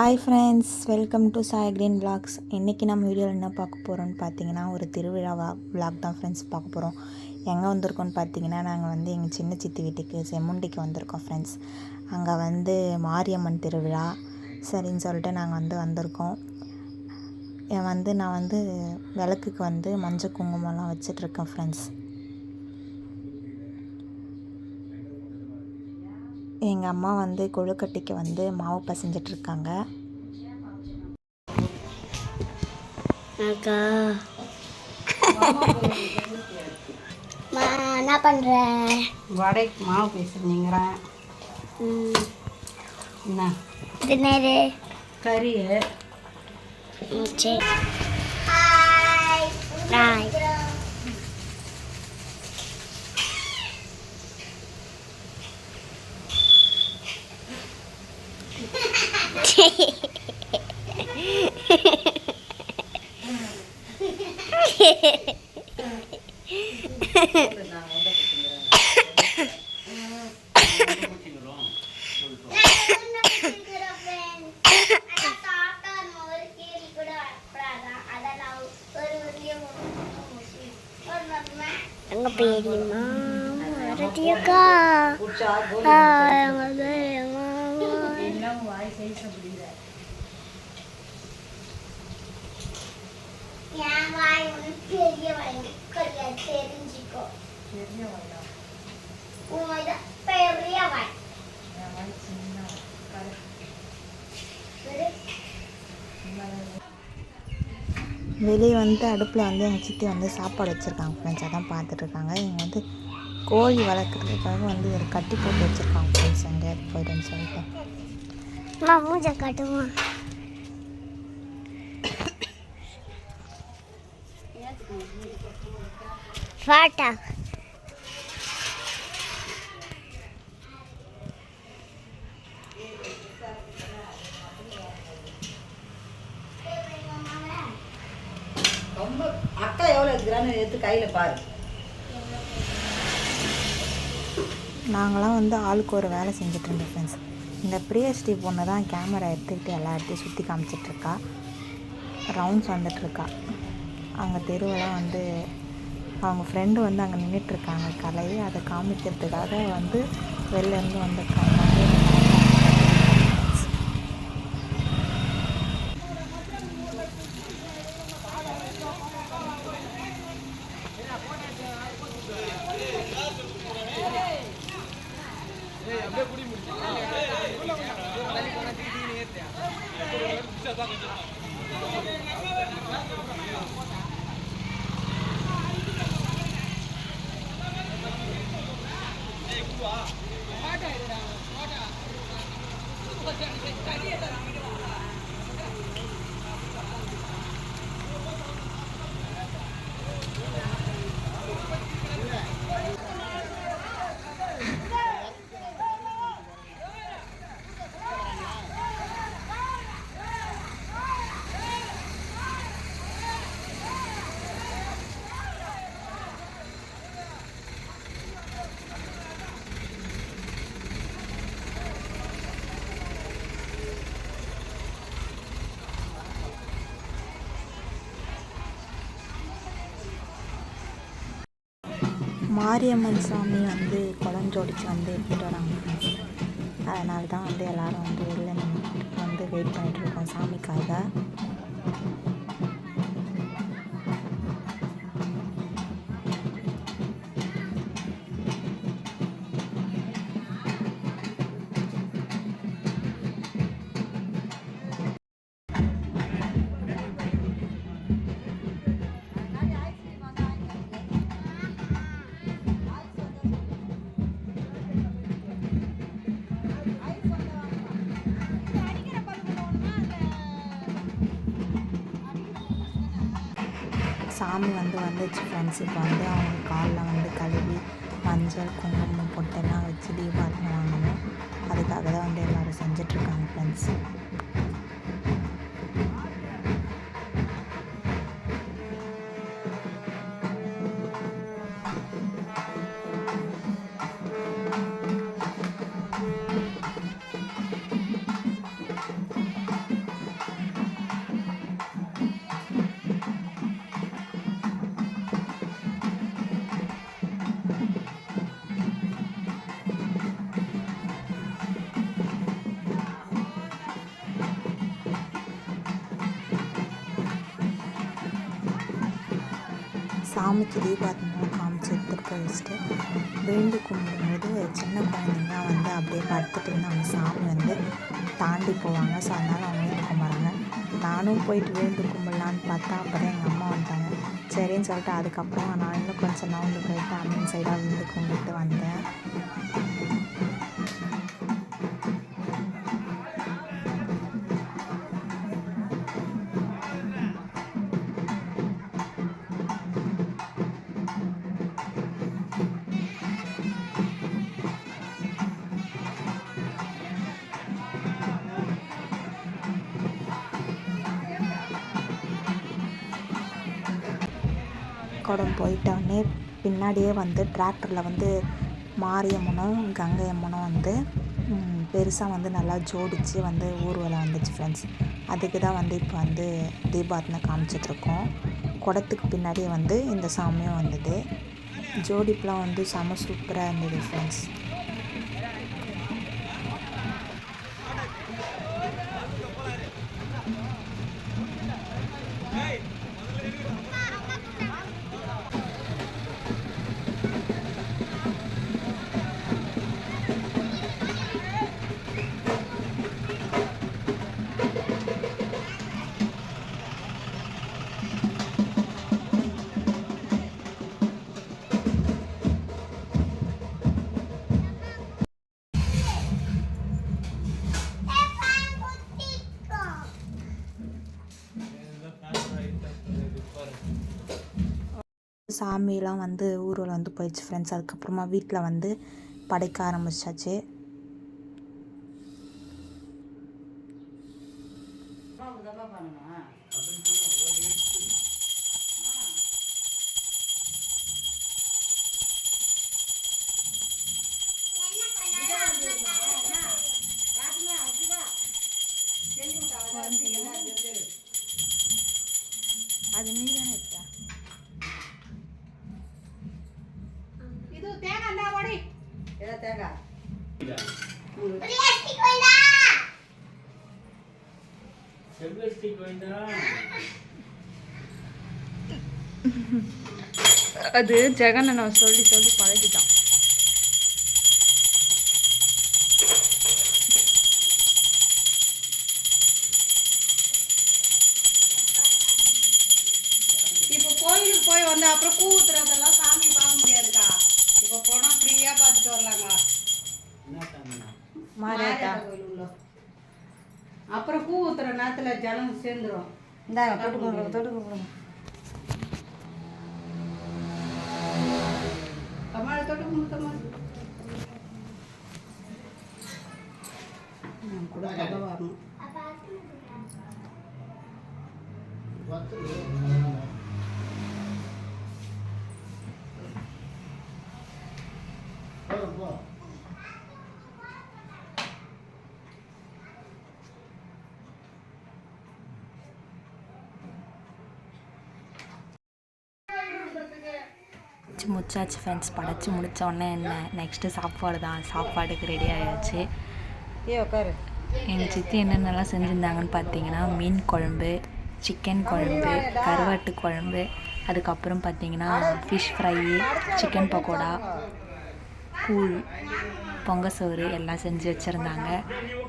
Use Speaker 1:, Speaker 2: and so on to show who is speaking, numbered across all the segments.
Speaker 1: Hi friends, welcome to Sai green vlogs. இன்றைக்கி நம்ம வீடியோவில் என்ன பார்க்க போகிறோன்னு பார்த்தீங்கன்னா, ஒரு திருவிழா விளாக் தான் ஃப்ரெண்ட்ஸ் பார்க்க போகிறோம். எங்கே வந்திருக்கோன்னு பார்த்தீங்கன்னா, நாங்கள் வந்து எங்கள் சின்ன சித்தி வீட்டுக்கு செம்முண்டிக்கு வந்திருக்கோம் ஃப்ரெண்ட்ஸ். அங்கே வந்து மாரியம்மன் திருவிழா சரின்னு சொல்லிட்டு நாங்கள் வந்திருக்கோம். நான் வந்து விளக்குக்கு வந்து மஞ்சள் குங்குமம்லாம் வச்சிட்ருக்கேன் ஃப்ரெண்ட்ஸ். எங்கள் அம்மா வந்து கொழுக்கட்டைக்கு வந்து மாவு பசைஞ்சிட்ருக்காங்க.
Speaker 2: என்ன பண்ணுற?
Speaker 3: வடைக்கு மாவு பேசுறீங்கிறேன். என்ன
Speaker 2: தினரு
Speaker 3: கறி?
Speaker 2: சரி. Hi hi. அங்க பெரியம்மா வரட்டியக்கா. என் வாய் ஒன்று பெரிய வாய் தெரிஞ்சுக்கோ. உன் வாய் தான் பெரிய வாய்.
Speaker 1: வெளியே வந்து அடுப்பில் வந்து எங்கள் சித்தி வந்து சாப்பாடு வச்சுருக்காங்க ஃப்ரெண்ட்ஸ். அதான் பார்த்துட்ருக்காங்க. இங்கே வந்து கோழி வளர்க்குறதுக்காக வந்து ஒரு கட்டி போட்டு வச்சுருக்காங்க ஃப்ரெண்ட்ஸ். எங்கேயாவது போய்ட்டுன்னு சொல்லிட்டு
Speaker 2: மூஞ்ச காட்டுமா? பாட்டா
Speaker 3: ரொம்ப அக்கா எவ்வளோ எடுத்துக்கிறான்னு எடுத்து கையில் பாரு.
Speaker 1: நாங்களாம் வந்து ஆளுக்கு ஒரு வேலை செஞ்சிட்ருந்தோம் ஃப்ரெண்ட்ஸ். இந்த பிரியஸ்ரீ பொண்ணு தான் கேமரா எடுத்துக்கிட்டு எல்லா இடத்தையும் சுற்றி காமிச்சிட்ருக்கா. ரவுண்ட்ஸ் வந்துட்டுருக்கா. அங்கே தெருவெல்லாம் வந்து அவங்க ஃப்ரெண்டு வந்து அங்கே நின்றுட்டுருக்காங்க. கலையை அதை காமிக்கிறதுக்காக வந்து வெளிலேருந்து வந்திருக்காங்க. மாரியம்மன் சாமி வந்து குழஞ்சோடிச்சு வந்து எடுத்துகிட்டு வராங்க. அதனால தான் வந்து எல்லோரும் வந்து வெளில வந்து வெயிட் பண்ணிகிட்ருக்கோம் சாமிக்காக. சாமி வந்துச்சு ஃப்ரெண்ட்ஸ். இப்போ வந்து அவங்க காலில் வந்து கழுவி மஞ்சள் குங்குமம் பொட்டெல்லாம் வச்சு தீபாவளி வாங்கணும். அதுக்காக தான் வந்து எல்லோரும் செஞ்சிட்ருக்காங்க ஃப்ரெண்ட்ஸ். சாமிக்கு தீபாரத்தனை காமிச்சு எடுத்துகிட்டு போய் வச்சுட்டு விழுந்து கும்பிடும்போது சின்ன குழந்தைங்க வந்து அப்படியே படுத்துட்டு இருந்தாங்க. சாமி வந்து தாண்டி போவாங்க. ஸோ அதனால் அவங்க விழுந்து கும்பிட்றாங்க. நானும் போயிட்டு விழுந்து கும்பிடலான்னு பார்த்தா அப்போ தான் எங்கள் அம்மா வந்துட்டாங்க. சரின்னு சொல்லிட்டு அதுக்கப்புறம் நான் இன்னும் கொஞ்சம் நவுந்து போயிட்டு அம்மன் சைடாக விழுந்து கும்பிட்டு வந்தேன். குடம் போயிட்டோடனே பின்னாடியே வந்து டிராக்டரில் வந்து மாரியம்மனும் கங்கை அம்மனும் வந்து பெருசாக வந்து நல்லா ஜோடித்து வந்து ஊர்வலம் வந்துச்சு ஃப்ரெண்ட்ஸ். அதுக்கு தான் வந்து இப்போ வந்து தீபாரத்தனை காமிச்சிட்ருக்கோம். குடத்துக்கு பின்னாடியே வந்து இந்த சாமியும் வந்தது. ஜோடிப்புலாம் வந்து செம சூப்பராக இருந்தது ஃப்ரெண்ட்ஸ். சாமியெலாம் வந்து ஊர்வலம் வந்து போயிடுச்சு ஃப்ரெண்ட்ஸ். அதுக்கப்புறமா வீட்டில் வந்து படைக்க ஆரம்பிச்சாச்சு. அது நீ தானே இருக்கா?
Speaker 3: இது தேங்காய் ஓடி ஏதோ தேங்காய்
Speaker 1: அது ஜெகனை நான் சொல்லி சொல்லி பழகிட்டான்.
Speaker 3: இப்போ கோயிலுக்கு போய் வந்து அப்புறம் பூ ஊத்துறதெல்லாம் சாமி பார்க்க முடியாதுக்கா. இப்போ போனால் ஃப்ரீயாக பார்த்துட்டு வரலாங்க.
Speaker 1: மாரியாத்தா
Speaker 3: கோயில் உள்ள அப்புறம் பூ ஊத்துற நேரத்தில் ஜனம் சேர்ந்துடும்.
Speaker 1: இந்தாங்க தொட்டு கொடுங்க தொட்டு கொடுங்க.
Speaker 3: கமால் தொட்டு கொடுத்தமால் கூட கதை வரணும்.
Speaker 1: முடிச்சாச்சு ஃப்ரெண்ட்ஸ். படைச்சி முடித்த உடனே என்ன நெக்ஸ்ட்டு சாப்பாடு தான். சாப்பாடுக்கு ரெடி ஆகிடுச்சு.
Speaker 3: உட்காரு.
Speaker 1: எங்கள் சித்தி என்னென்னலாம் செஞ்சுருந்தாங்கன்னு பார்த்தீங்கன்னா மீன் குழம்பு, சிக்கன் குழம்பு, கருவாட்டு குழம்பு, அதுக்கப்புறம் பார்த்தீங்கன்னா ஃபிஷ் ஃப்ரை, சிக்கன் பக்கோடா, கூழ், பொங்கசோறு எல்லாம் செஞ்சு வச்சுருந்தாங்க.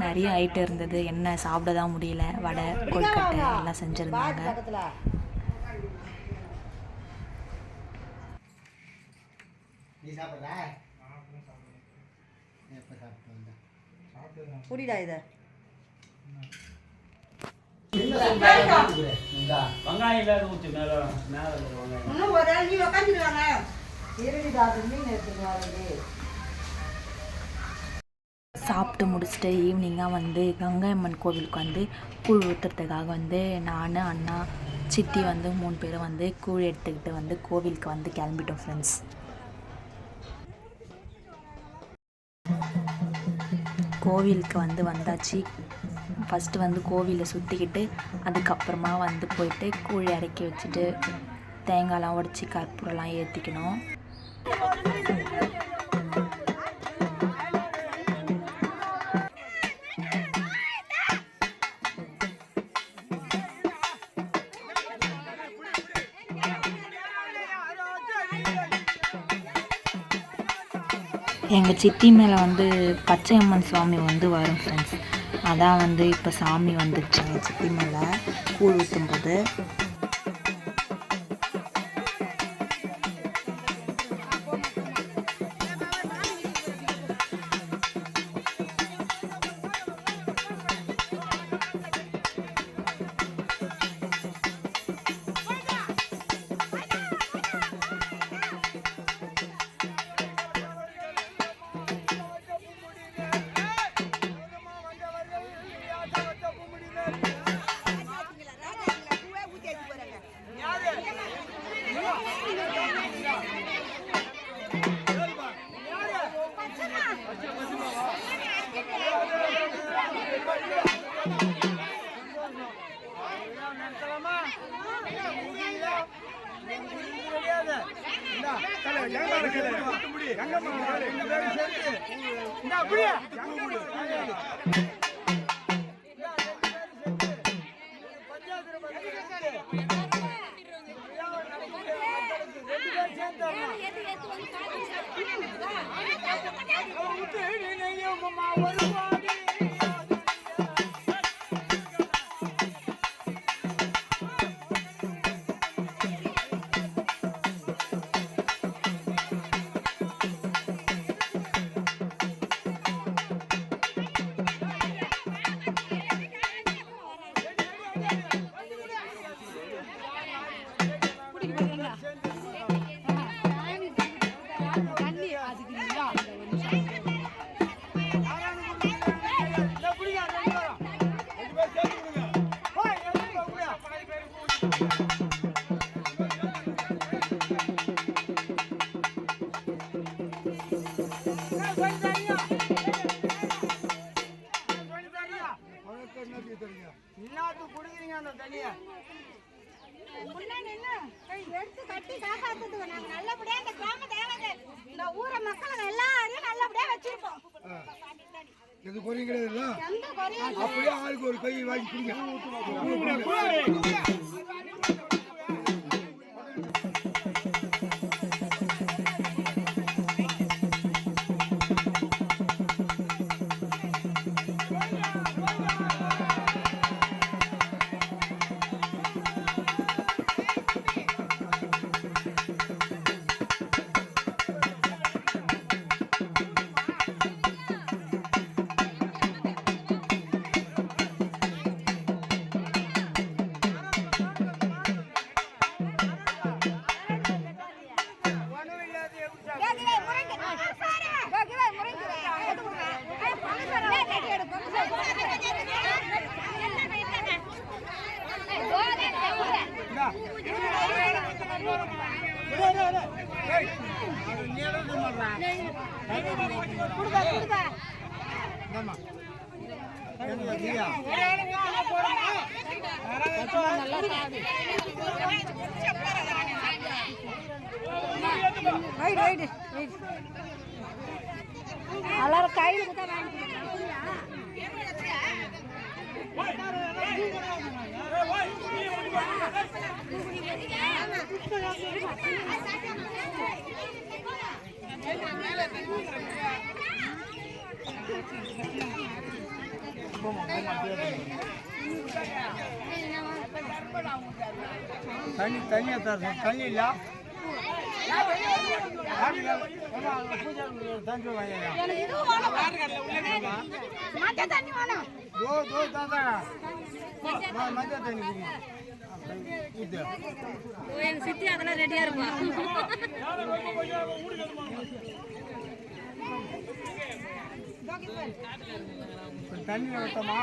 Speaker 1: நிறைய ஐட்டம் இருந்தது. என்ன சாப்பிட தான் முடியல. வடை, கொழுக்கட்டை எல்லாம் செஞ்சுருந்தாங்க.
Speaker 3: புடிடா இதை
Speaker 4: வெங்காயம் இல்லாத ஊற்றி மேலே வெங்காயம்
Speaker 3: இன்னும் ஒரு ஆள் நீ உட்காந்துருவாங்க. இருடா அது மீன் எடுத்துருவாங்க.
Speaker 1: சாப்பிட்டு முடிச்சுட்டு ஈவினிங்காக வந்து கங்கை அம்மன் கோவிலுக்கு வந்து கூழ் ஊற்றுறதுக்காக வந்து நான், அண்ணா, சித்தி வந்து 3 பேரும் வந்து கூழ் எடுத்துக்கிட்டு வந்து கோவிலுக்கு வந்து கிளம்பிட்டோம் ஃப்ரெண்ட்ஸ். கோவிலுக்கு வந்து வந்தாச்சு. ஃபஸ்ட்டு வந்து கோவிலை சுற்றிக்கிட்டு அதுக்கப்புறமா வந்து போயிட்டு கூழ் இறக்கி வச்சுட்டு தேங்காய்லாம் உடச்சி கற்பூரம்லாம் ஏற்றிக்கணும். எங்கள் சித்தி மேலே வந்து பச்சையம்மன் சுவாமி வந்து வரும் ஃப்ரெண்ட்ஸ். அதான் வந்து இப்போ சாமி வந்துச்சு எங்கள் சித்தி மேலே கூழ் ஊற்றும்போது.
Speaker 5: எடுத்து கட்டி காப்பாத்துவோம். நாங்க நல்லபடியா இந்த கிராம தேவதை இந்த ஊரை மக்களை எல்லாரையும் நல்லபடியா வச்சிருப்போம்.
Speaker 6: எது குறையும் கிடையாது.
Speaker 5: எந்த குறையும்
Speaker 6: அப்படியே ஆளுக்கு ஒரு கை வாங்கி குடிங்க.
Speaker 5: எல்லாரும் கையில கொடுத்தா
Speaker 6: தண்ணி தண்ணியா தர தண்ணி இல்ல
Speaker 5: மஞ்சள் தண்ணி வேணும்.
Speaker 6: மஞ்சள் தண்ணி
Speaker 5: எங்க சித்தி அதெல்லாம் ரெடியா இருப்பா.
Speaker 6: தண்ணி வைத்தமா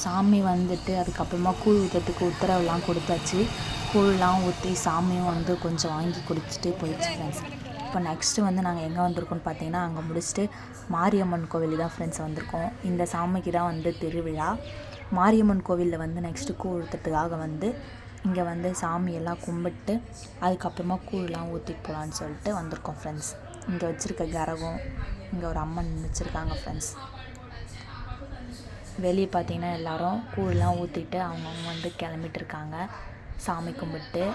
Speaker 1: சாமி வந்துட்டு அதுக்கப்புறமா கூழ் ஊற்றுறதுக்கு உத்தரவுலாம் கொடுத்தாச்சு. கூழ்லாம் ஊற்றி சாமியும் வந்து கொஞ்சம் வாங்கி குடிச்சிட்டு போயிடுச்சு ஃப்ரெண்ட்ஸ். இப்போ நெக்ஸ்ட்டு வந்து நாங்கள் எங்கே வந்திருக்கோம்னு பார்த்தீங்கன்னா அங்கே முடிச்சுட்டு மாரியம்மன் கோவில் தான் ஃப்ரெண்ட்ஸ் வந்திருக்கோம். இந்த சாமிக்கு தான் வந்து திருவிழா. மாரியம்மன் கோவிலில் வந்து நெக்ஸ்ட்டு கூழ் ஊற்றுறதுக்காக வந்து இங்கே வந்து சாமியெல்லாம் கும்பிட்டு அதுக்கப்புறமா கூழ்லாம் ஊற்றிட்டு போகலான்னு சொல்லிட்டு வந்திருக்கோம் ஃப்ரெண்ட்ஸ். இங்கே வச்சுருக்க கரகம், இங்கே ஒரு அம்மன் வச்சுருக்காங்க ஃப்ரெண்ட்ஸ். வெளியே பார்த்தீங்கன்னா எல்லோரும் கூழ்லாம் ஊற்றிட்டு அவங்கவுங்க வந்து கிளம்பிட்டு இருக்காங்க சாமி கும்பிட்டு.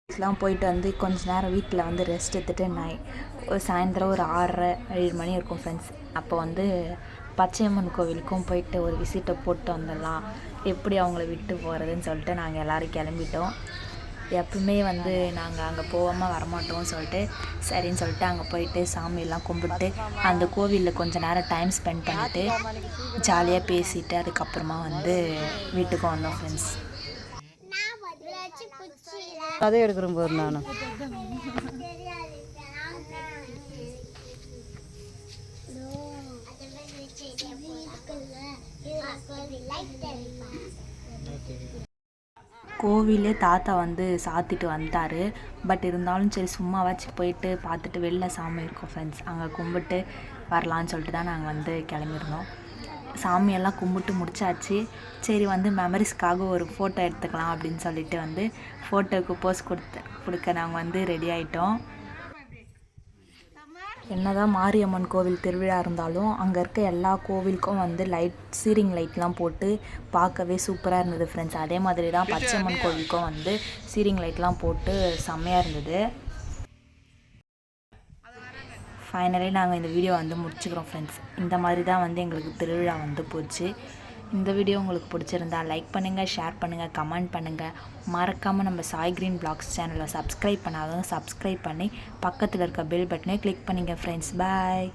Speaker 1: எல்லாம் போயிட்டு வந்து கொஞ்ச நேரம் வீட்டில் வந்து ரெஸ்ட் எடுத்துகிட்டு சாயந்தரம் ஒரு 6:30-7 மணி இருக்கும் ஃப்ரெண்ட்ஸ். அப்போ வந்து பச்சையம்மன் கோவிலுக்கும் போயிட்டு ஒரு விசிட்டை போட்டு வந்துடலாம், எப்படி அவங்கள விட்டு போகிறதுன்னு சொல்லிட்டு நாங்கள் எல்லோரும் கிளம்பிட்டோம். எப்பவுமே வந்து நாங்கள் அங்கே போகாமல் வரமாட்டோம்னு சொல்லிட்டு சரின்னு சொல்லிட்டு அங்கே போயிட்டு சாமியெல்லாம் கும்பிட்டு அந்த கோவிலில் கொஞ்சம் நேரம் டைம் ஸ்பெண்ட் பண்ணிவிட்டு ஜாலியாக பேசிவிட்டு அதுக்கப்புறமா வந்து வீட்டுக்கு வந்தோம் ஃப்ரெண்ட்ஸ்.
Speaker 3: அதே எடுக்கிறேன் போது நானும்
Speaker 1: கோவிலே தாத்தா வந்து சாத்திட்டு வந்துட்டார். பட் இருந்தாலும் சரி சும்மாவாச்சும் போயிட்டு பார்த்துட்டு வெளில சாமி இருக்கும் ஃப்ரெண்ட்ஸ், அங்கே கும்பிட்டு வரலான்னு சொல்லிட்டு தான் நாங்கள் வந்து கிளம்பியிருந்தோம். சாமியெல்லாம் கும்பிட்டு முடிச்சாச்சு. சரி வந்து மெமரிஸ்க்காக ஒரு ஃபோட்டோ எடுத்துக்கலாம் அப்படின்னு சொல்லிட்டு வந்து ஃபோட்டோவுக்கு போஸ் கொடுக்க நாங்கள் வந்து ரெடி ஆகிட்டோம். என்னதான் மாரியம்மன் கோவில் திருவிழா இருந்தாலும் அங்கே இருக்க எல்லா கோவிலுக்கும் வந்து சீரிங் லைட்லாம் போட்டு பார்க்கவே சூப்பராக இருந்தது ஃப்ரெண்ட்ஸ். அதே மாதிரி தான் பச்சையம்மன் கோவிலுக்கும் வந்து சீரிங் லைட்லாம் போட்டு செம்மையாக இருந்தது. ஃபைனலி நாங்கள் இந்த வீடியோ வந்து முடிச்சுக்கிறோம் ஃப்ரெண்ட்ஸ். இந்த மாதிரி தான் வந்து எங்களுக்கு திருவிழா வந்து போச்சு. இந்த வீடியோ உங்களுக்கு பிடிச்சிருந்தா லைக் பண்ணுங்கள், ஷேர் பண்ணுங்கள், கமெண்ட் பண்ணுங்கள். மறக்காமல் நம்ம சாய் கிரீன் பிளாக்ஸ் சேனலை சப்ஸ்கிரைப் பண்ணாதவங்க சப்ஸ்கிரைப் பண்ணி பக்கத்தில் இருக்க பெல் பட்டனை கிளிக் பண்ணிங்க ஃப்ரெண்ட்ஸ். பாய்.